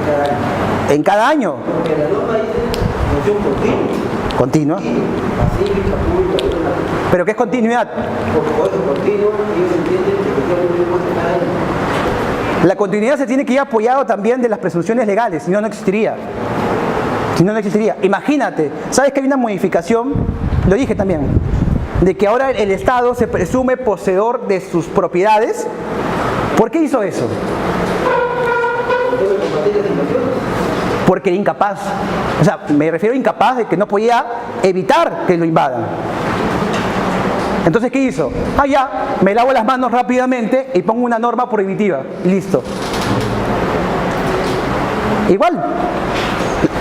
cada año. En cada año. Porque la norma dice moción continua. Continua. Pacífica, pública, ¿Pero qué es continuidad? por eso continua, ellos entienden que efectivamente debe cada año. La continuidad se tiene que ir apoyado también de las presunciones legales, si no, no existiría. Si no, no existiría. Imagínate, ¿sabes que hay una modificación? Lo dije también, de que ahora el Estado se presume poseedor de sus propiedades. ¿Por qué hizo eso? Porque era incapaz. O sea, me refiero a incapaz de que no podía evitar que lo invadan. Entonces, ¿qué hizo? Ah, ya, me lavo las manos rápidamente y pongo una norma prohibitiva. Listo. Igual.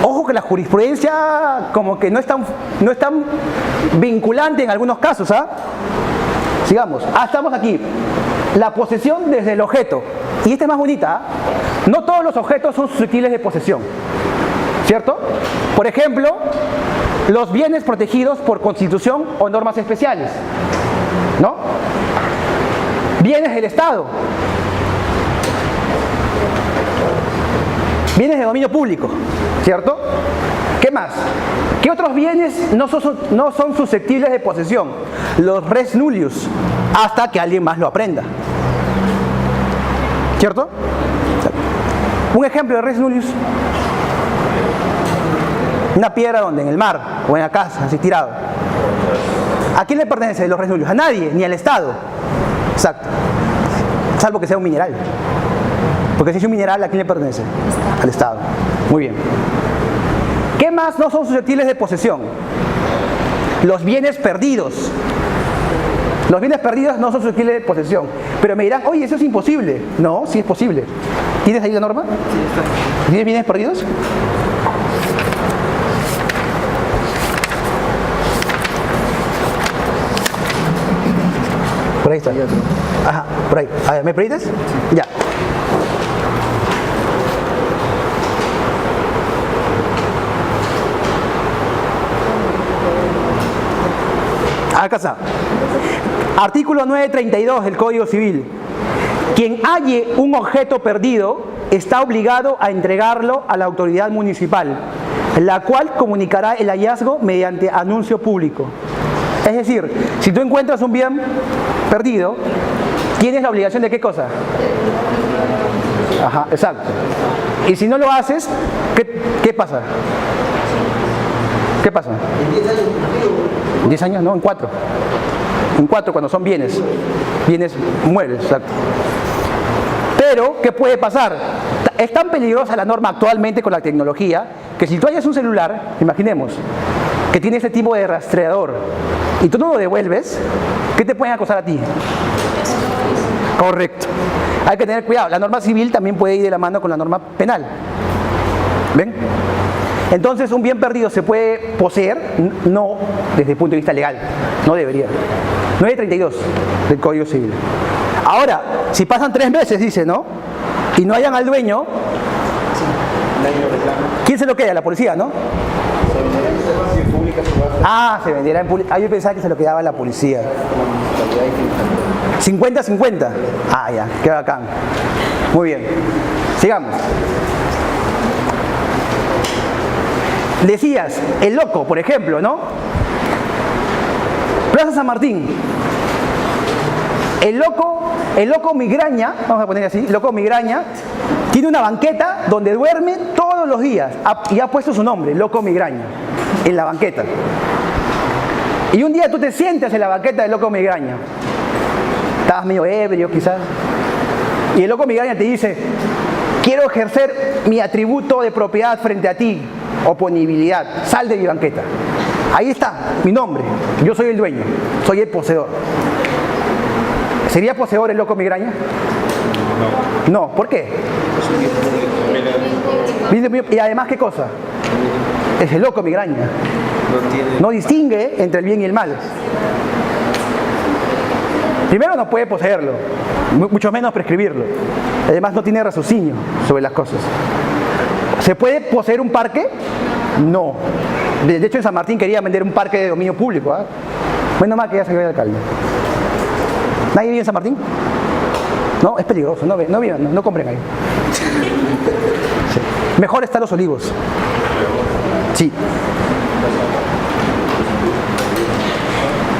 Ojo que la jurisprudencia como que no es tan vinculante en algunos casos, ¿ah? Sigamos. Estamos aquí. La posesión desde el objeto. Y esta es más bonita, ¿ah? No todos los objetos son susceptibles de posesión, ¿cierto? Por ejemplo, los bienes protegidos por Constitución o normas especiales, ¿no? Bienes del Estado. Bienes de dominio público, ¿cierto? ¿Qué más? ¿Qué otros bienes no son susceptibles de posesión? Los res nullius, hasta que alguien más lo aprenda, ¿cierto? Un ejemplo de res nullius: una piedra donde, en el mar o en la casa, así tirado. ¿A quién le pertenece los res nullius? A nadie, ni al Estado. Exacto. Salvo que sea un mineral. Porque si es un mineral, ¿a quién le pertenece? Al Estado. Muy bien. ¿Qué más no son susceptibles de posesión? Los bienes perdidos. Los bienes perdidos no son susceptibles de posesión. Pero me dirán, oye, eso es imposible. No, sí es posible. ¿Tienes ahí la norma? Sí, está. ¿Tienes bienes perdidos? Por ahí está. Ajá, por ahí. A ver, ¿me permites? Ya. Acá está. Artículo 932 del Código Civil. Quien halle un objeto perdido está obligado a entregarlo a la autoridad municipal, la cual comunicará el hallazgo mediante anuncio público. Es decir, si tú encuentras un bien perdido, ¿tienes la obligación de qué cosa? Ajá, exacto. Y si no lo haces, ¿qué pasa? ¿Qué pasa? En 10 años, 10 años, no, en 4. En 4 cuando son bienes. Bienes muebles, exacto. Pero, ¿qué puede pasar? Es tan peligrosa la norma actualmente con la tecnología que si tú hayas un celular, imaginemos, que tiene ese tipo de rastreador y tú no lo devuelves, ¿qué te pueden acusar a ti? Correcto. Hay que tener cuidado. La norma civil también puede ir de la mano con la norma penal. ¿Ven? Entonces, un bien perdido se puede poseer, no desde el punto de vista legal, no debería. 932 del Código Civil. Ahora, si pasan 3 meses, dice, ¿no? Y no hallan al dueño, ¿quién se lo queda? La policía, ¿no? Ah, se venderá en pública. Ah, yo pensaba que se lo quedaba la policía. 50-50. Ah, ya, qué bacán. Muy bien. Sigamos. Decías, el loco, por ejemplo, ¿no? Plaza San Martín. El loco migraña, vamos a poner así, el loco migraña, tiene una banqueta donde duerme todos los días y ha puesto su nombre, loco migraña, en la banqueta. Y un día tú te sientas en la banqueta del loco migraña. Estabas medio ebrio quizás. Y el loco migraña te dice, quiero ejercer mi atributo de propiedad frente a ti, oponibilidad, sal de mi banqueta. Ahí está, mi nombre, yo soy el dueño, soy el poseedor. ¿Sería poseedor el loco migraña? No. ¿Por qué? Y además, ¿qué cosa? Es el loco migraña. No distingue entre el bien y el mal. Primero no puede poseerlo, mucho menos prescribirlo. Además no tiene raciocinio sobre las cosas. ¿Se puede poseer un parque? No. De hecho en San Martín quería vender un parque de dominio público. Menos mal que ya se quedó el alcalde. ¿Nadie vive en San Martín? No, es peligroso, no vivan, no compren ahí. Sí. Mejor está Los Olivos. Sí.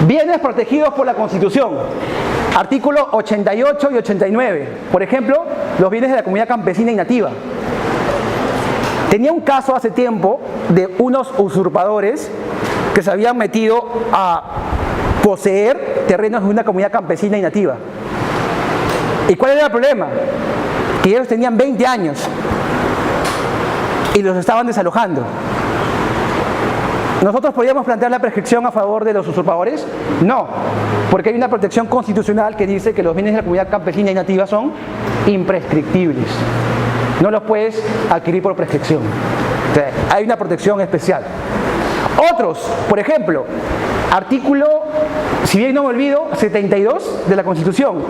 Bienes protegidos por la Constitución. Artículos 88 y 89. Por ejemplo, los bienes de la comunidad campesina y nativa. Tenía un caso hace tiempo de unos usurpadores que se habían metido a poseer terrenos de una comunidad campesina y nativa. ¿Y cuál era el problema? Que ellos tenían 20 años y los estaban desalojando. ¿Nosotros podríamos plantear la prescripción a favor de los usurpadores? No, porque hay una protección constitucional que dice que los bienes de la comunidad campesina y nativa son imprescriptibles. No los puedes adquirir por prescripción. O sea, hay una protección especial. Otros, por ejemplo, artículo, si bien no me olvido, 72 de la Constitución.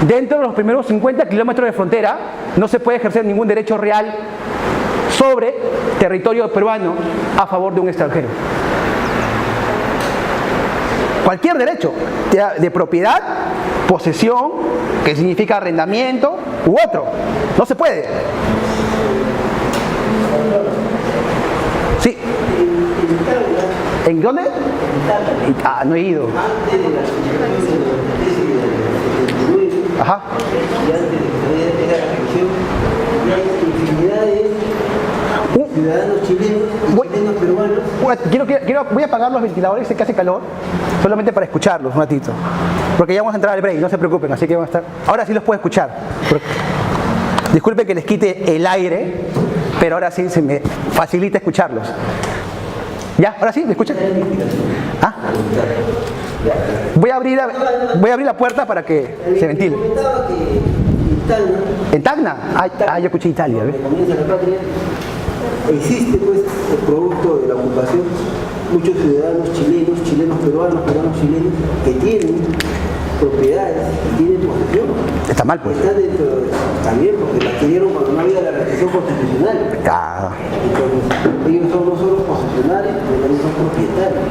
Dentro de los primeros 50 kilómetros de frontera no se puede ejercer ningún derecho real sobre territorio peruano a favor de un extranjero. Cualquier derecho de propiedad, posesión, que significa arrendamiento, u otro, no se puede. Sí. ¿En dónde? No he ido. Antes de la constitución de 79, Ajá. y antes de la revolución, hay infinidades de ciudadanos chilenos peruanos. Voy a apagar los ventiladores, sé que hace calor, solamente para escucharlos un ratito. Porque ya vamos a entrar al break, no se preocupen, así que vamos a estar. Ahora sí los puedo escuchar. Disculpen que les quite el aire, pero ahora sí se me facilita escucharlos. ¿Ya? ¿Ahora sí? ¿Me escuchan? ¿Ah? Voy a abrir la puerta para que se ventile. Comentaba que ¿En Tacna? Yo escuché Italia. donde comienza la patria, existe pues el producto de la ocupación, muchos ciudadanos chilenos peruanos chilenos, que tienen propiedades, que tienen posesión. Está mal, pues. Están dentro también porque la adquirieron cuando no había la restricción constitucional. Entonces, ellos son no solo posesionarios, pero también son propietarios.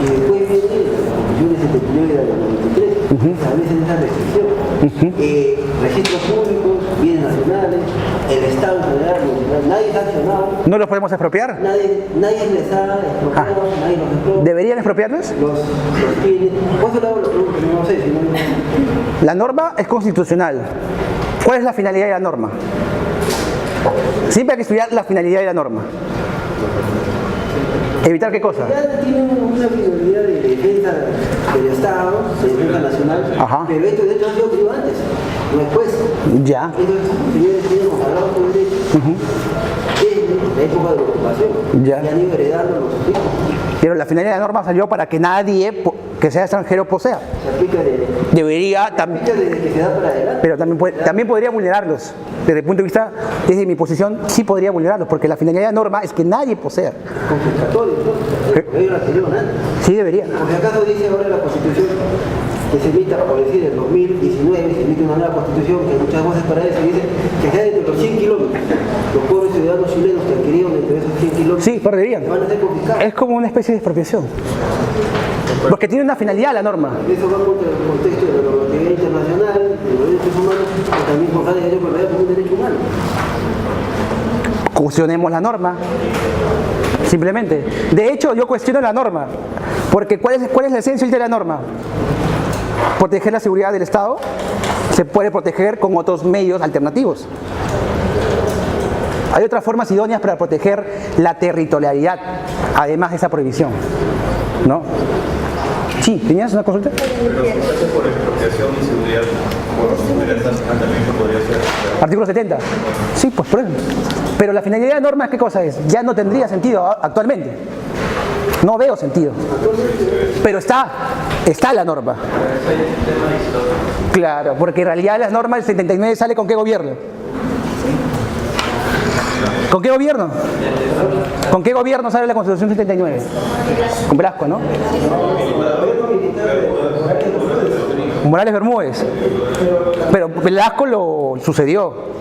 Y después viene la Constitución de 79 y la de 93, establecen esa restricción. Registros públicos, bienes nacionales, el Estado en general, nadie se ha accionado. ¿No los podemos expropiar? Nadie les ha expropiado, nadie los expropió. ¿Deberían expropiarlos? Los tienen. Por eso le hago la pregunta, no sé si no. La norma es constitucional. ¿Cuál es la finalidad de la norma? Siempre hay que estudiar la finalidad de la norma. ¿Evitar qué cosa? Ya tienen una finalidad de defensa del Estado, de defensa nacional, Ajá. pero estos derechos han sido adquiridos antes, no después. Ya. Estos señores tienen consagrados por derechos desde la época de la ocupación. Ya. Y han ido heredando los hijos. Pero la finalidad de la norma salió para que nadie que sea extranjero posea. Se aplica Debería también, desde que se da para adelante. pero también podría vulnerarlos. Desde el punto de vista, desde mi posición, sí podría vulnerarlos, porque la finalidad de la norma es que nadie posea. Confiscatorio, ¿no? Ellos la adquirieron antes. Sí debería. Porque acaso dice ahora la Constitución que se emita, por decir, en 2019, se emite una nueva Constitución, que hay muchas voces para eso, y dice que sea dentro de los 100 kilómetros, los pobres ciudadanos chilenos que adquirieron dentro de esos 100 kilómetros, Sí, deberían. van a ser confiscados. Es como una especie de expropiación. Porque tiene una finalidad la norma. Eso va contra el contexto de la normatividad internacional, de los derechos humanos, que también forjar el derecho por como un derecho humano. Cuestionemos la norma. Simplemente. De hecho, yo cuestiono la norma. Porque ¿cuál es la esencia de la norma? Proteger la seguridad del Estado se puede proteger con otros medios alternativos. Hay otras formas idóneas para proteger la territorialidad, además de esa prohibición. ¿No? Sí, ¿tenías una consulta? Pero los procesos por expropiación y seguridad, por también podría ser. Artículo 70. Sí, pues por eso. Pero la finalidad de la norma, ¿qué cosa es? Ya no tendría sentido actualmente. No veo sentido. Pero está la norma. Claro, porque en realidad la norma del 79 sale con qué gobierno. ¿Con qué gobierno? ¿Con qué gobierno sale la Constitución 79? Con Velasco, ¿no? Morales Bermúdez. Pero Velasco lo sucedió.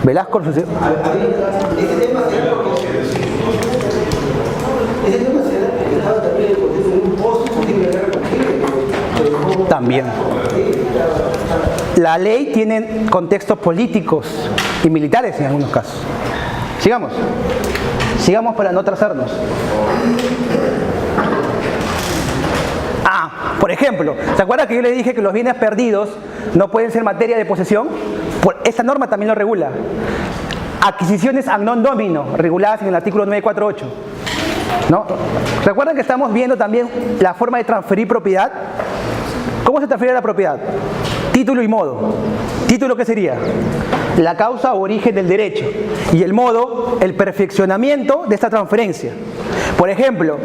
Velasco lo sucedió. Ese tema se da porque estaba también en el contexto de un post posible de guerra con Chile. También. La ley tiene contextos políticos y militares en algunos casos. Sigamos. Sigamos para no trazarnos. Por ejemplo, ¿se acuerdan que yo le dije que los bienes perdidos no pueden ser materia de posesión? Esta norma también lo regula. Adquisiciones ad non domino, reguladas en el artículo 948. ¿No? ¿Recuerdan que estamos viendo también la forma de transferir propiedad? ¿Cómo se transfiere la propiedad? Título y modo. ¿Título qué sería? La causa o origen del derecho. Y el modo, el perfeccionamiento de esta transferencia. Por ejemplo,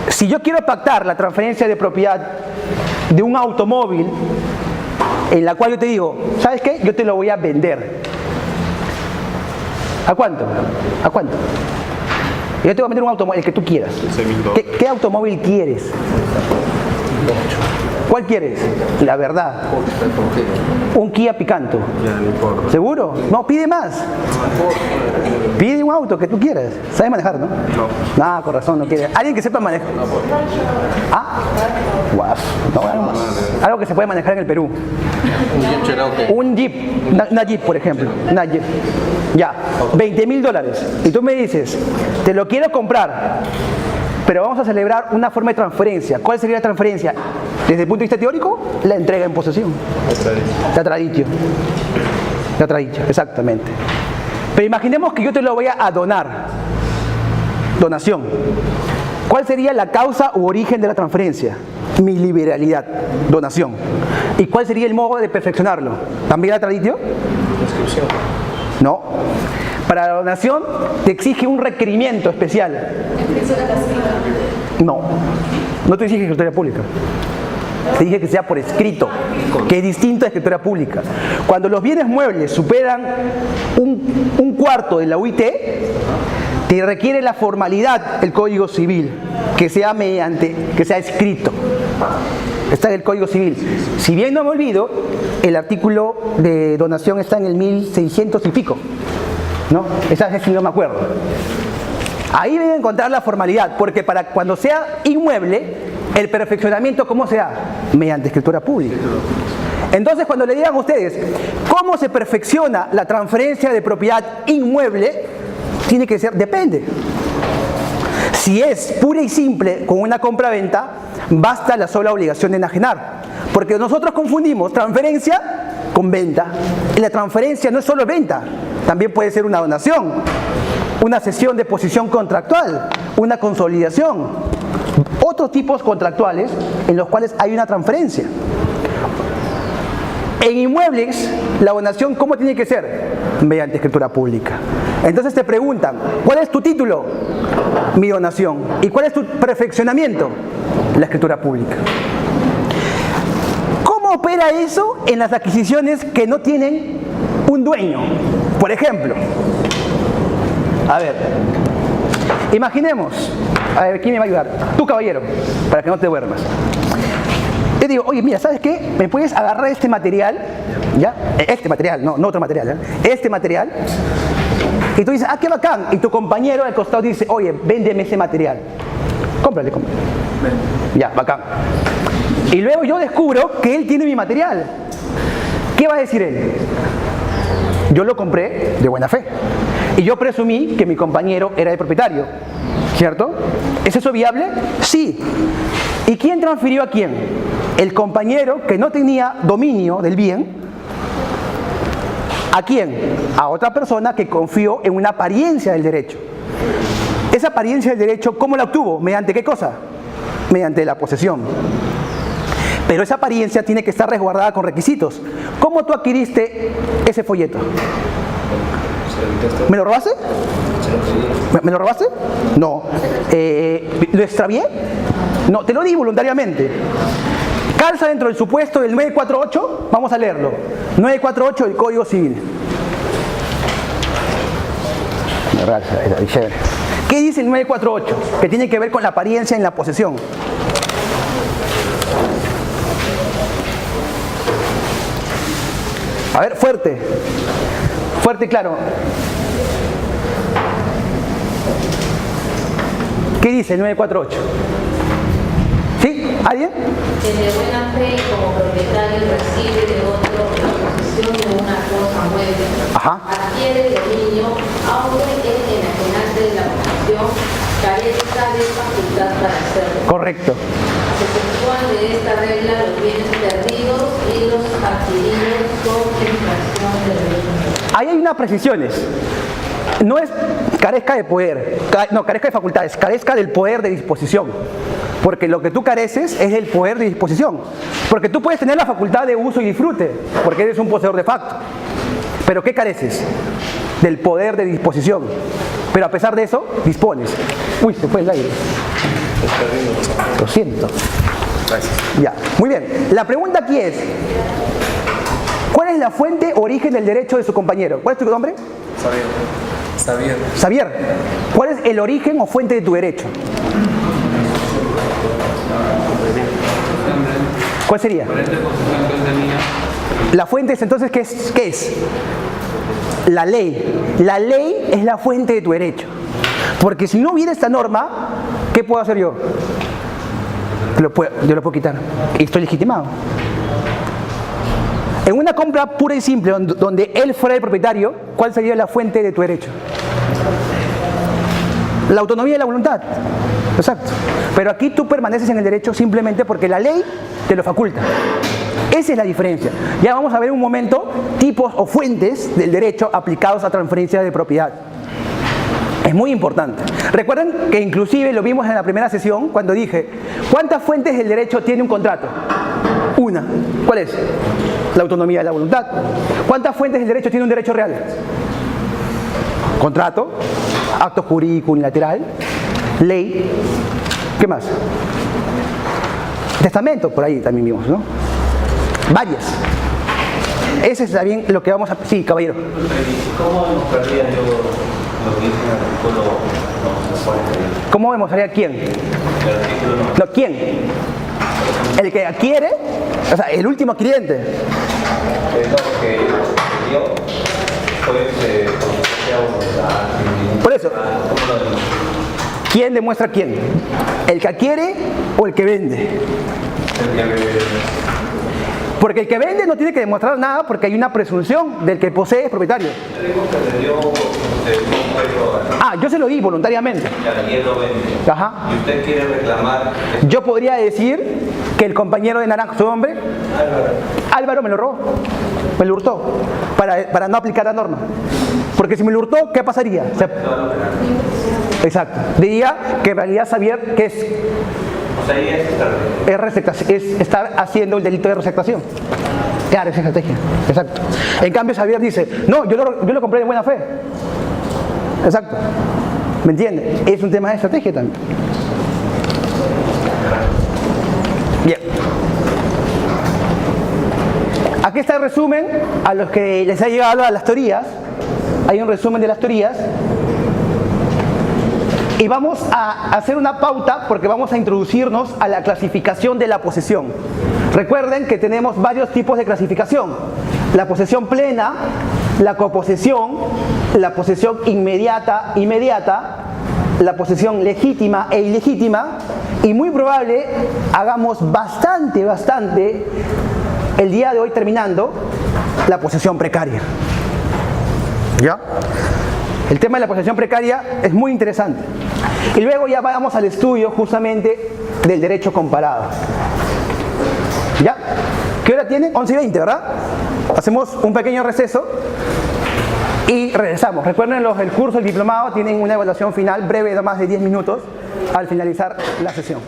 si yo quiero pactar la transferencia de propiedad de un automóvil, en la cual yo te digo, ¿sabes qué? Yo te lo voy a vender. ¿A cuánto? ¿A cuánto? Yo te voy a vender un automóvil, el que tú quieras. ¿Qué automóvil quieres? ¿Cuál quieres? La verdad. Un Kia Picanto. ¿Seguro? No, pide más. Pide un auto que tú quieras. ¿Sabes manejar, no? No. Ah, con razón, no quiere. Alguien que sepa manejar. Ah, guau. No, algo que se puede manejar en el Perú. Un Jeep, una Jeep, por ejemplo. Una Jeep. Ya, $20,000. Y tú me dices, te lo quiero comprar, pero vamos a celebrar una forma de transferencia. ¿Cuál sería la transferencia? Desde el punto de vista teórico, la entrega en posesión. La traditio. La traditio, exactamente. Pero imaginemos que yo te lo voy a donar. Donación. ¿Cuál sería la causa u origen de la transferencia? Mi liberalidad. Donación. ¿Y cuál sería el modo de perfeccionarlo? ¿También la traditio? Inscripción. No. Para la donación te exige un requerimiento especial. No. No te exige escritura pública. Te dije que sea por escrito, que es distinto a escritura pública. Cuando los bienes muebles superan un cuarto de la UIT, te requiere la formalidad del Código Civil, que sea escrito. Está en el Código Civil. Si bien no me olvido, el artículo de donación está en el 1600 y pico, ¿no? Esa vez sí no me acuerdo. Ahí deben encontrar la formalidad, porque para cuando sea inmueble, el perfeccionamiento, ¿cómo se da? Mediante escritura pública. Entonces, cuando le digan a ustedes, ¿cómo se perfecciona la transferencia de propiedad inmueble? Tiene que ser, depende. Si es pura y simple con una compra-venta, basta la sola obligación de enajenar. Porque nosotros confundimos transferencia con venta. Y la transferencia no es solo venta, también puede ser una donación, una cesión de posición contractual, una consolidación. Otros tipos contractuales en los cuales hay una transferencia. En inmuebles, la donación, ¿cómo tiene que ser? Mediante escritura pública. Entonces te preguntan, ¿cuál es tu título? Mi donación. ¿Y cuál es tu perfeccionamiento? La escritura pública. ¿Cómo opera eso en las adquisiciones que no tienen un dueño? Por ejemplo, a ver, imaginemos, a ver, ¿quién me va a ayudar? Tú, caballero, para que no te duermas. Te digo, oye, mira, ¿sabes qué? ¿Me puedes agarrar este material? ¿Ya? Este material, no otro material, ¿eh? Este material. Y tú dices, ah, qué bacán. Y tu compañero al costado dice, oye, véndeme ese material. Cómprale. Ya, bacán. Y luego yo descubro que él tiene mi material. ¿Qué va a decir él? Yo lo compré de buena fe. Y yo presumí que mi compañero era el propietario. ¿Cierto? ¿Es eso viable? Sí. ¿Y quién transfirió a quién? El compañero que no tenía dominio del bien. ¿A quién? A otra persona que confió en una apariencia del derecho. Esa apariencia del derecho, ¿cómo la obtuvo? ¿Mediante qué cosa? Mediante la posesión. Pero esa apariencia tiene que estar resguardada con requisitos. ¿Cómo tú adquiriste ese folleto? ¿Me lo robaste? ¿Me lo robaste? No. ¿Lo extravié? No, te lo di voluntariamente. Calza dentro del supuesto del 948, vamos a leerlo. 948 del Código Civil. Chévere. ¿Qué dice el 948? Que tiene que ver con la apariencia en la posesión. A ver, fuerte. Fuerte y claro. ¿Qué dice el 948? ¿Sí? ¿Alguien? Que de buena fe como propietario recibe de otro la posesión de una cosa mueble, Ajá. adquiere dominio, aunque el enajenante de la posesión carezca de facultad para hacerlo. Correcto. Se exceptúan de esta regla los bienes perdidos y los adquiridos con infracción de derecho. Ahí hay unas precisiones. No es carezca de poder, no, carezca de facultades, carezca del poder de disposición. Porque lo que tú careces es el poder de disposición. Porque tú puedes tener la facultad de uso y disfrute, porque eres un poseedor de facto. Pero ¿qué careces? Del poder de disposición. Pero a pesar de eso, dispones. Uy, se fue el aire. Lo siento. Gracias. Ya, muy bien. La pregunta aquí es, ¿cuál es la fuente origen del derecho de su compañero? ¿Cuál es tu nombre? Xavier. Xavier, ¿cuál es el origen o fuente de tu derecho? ¿Cuál sería? La fuente es entonces, ¿qué es? La ley. La ley es la fuente de tu derecho. Porque si no hubiera esta norma, ¿qué puedo hacer yo? Yo lo puedo quitar. Y estoy legitimado. En una compra pura y simple, donde él fuera el propietario, ¿cuál sería la fuente de tu derecho? La autonomía de la voluntad. Exacto. Pero aquí tú permaneces en el derecho simplemente porque la ley te lo faculta. Esa es la diferencia. Ya vamos a ver en un momento tipos o fuentes del derecho aplicados a transferencia de propiedad. Es muy importante. Recuerden que inclusive lo vimos en la primera sesión cuando dije, ¿cuántas fuentes del derecho tiene un contrato? Una. ¿Cuál es? La autonomía de la voluntad. ¿Cuántas fuentes del derecho tiene un derecho real? Contrato, acto jurídico unilateral, ley, ¿qué más? Testamento, por ahí también vimos, ¿no? Varias. Ese es también lo que vamos a... Sí, caballero. ¿Cómo demostraría yo lo que dice el artículo 40? ¿Cómo demostraría quién? El artículo No, ¿quién? El que adquiere, o sea, el último adquiriente. no, que yo pues Por eso, ¿quién demuestra quién? ¿El que adquiere o el que vende? Porque el que vende no tiene que demostrar nada porque hay una presunción del que posee es propietario. Ah, yo se lo di voluntariamente. Y él lo vende. Ajá. Y usted quiere reclamar. Yo podría decir que el compañero de Naranjo, su nombre, Álvaro me lo robó, me lo hurtó, para no aplicar la norma. Porque si me lo hurtó, ¿qué pasaría? Exacto. Diría que en realidad Xavier, que es... O sea, ahí es estar haciendo el delito de receptación. Claro, esa estrategia. Exacto. En cambio, Xavier dice, no, yo lo compré de buena fe. Exacto. ¿Me entiende? Es un tema de estrategia también. Bien. Aquí está el resumen a los que les ha llegado a las teorías. Hay un resumen de las teorías. Y vamos a hacer una pauta porque vamos a introducirnos a la clasificación de la posesión. Recuerden que tenemos varios tipos de clasificación. La posesión plena, la coposesión, la posesión inmediata, la posesión legítima e ilegítima. Y muy probable hagamos bastante el día de hoy terminando la posesión precaria. ¿Ya? El tema de la posesión precaria es muy interesante. Y luego ya vamos al estudio justamente del derecho comparado. ¿Ya? ¿Qué hora tiene? 11:20, ¿verdad? Hacemos un pequeño receso y regresamos. Recuerden, el curso, el diplomado, tienen una evaluación final breve de más de 10 minutos al finalizar la sesión.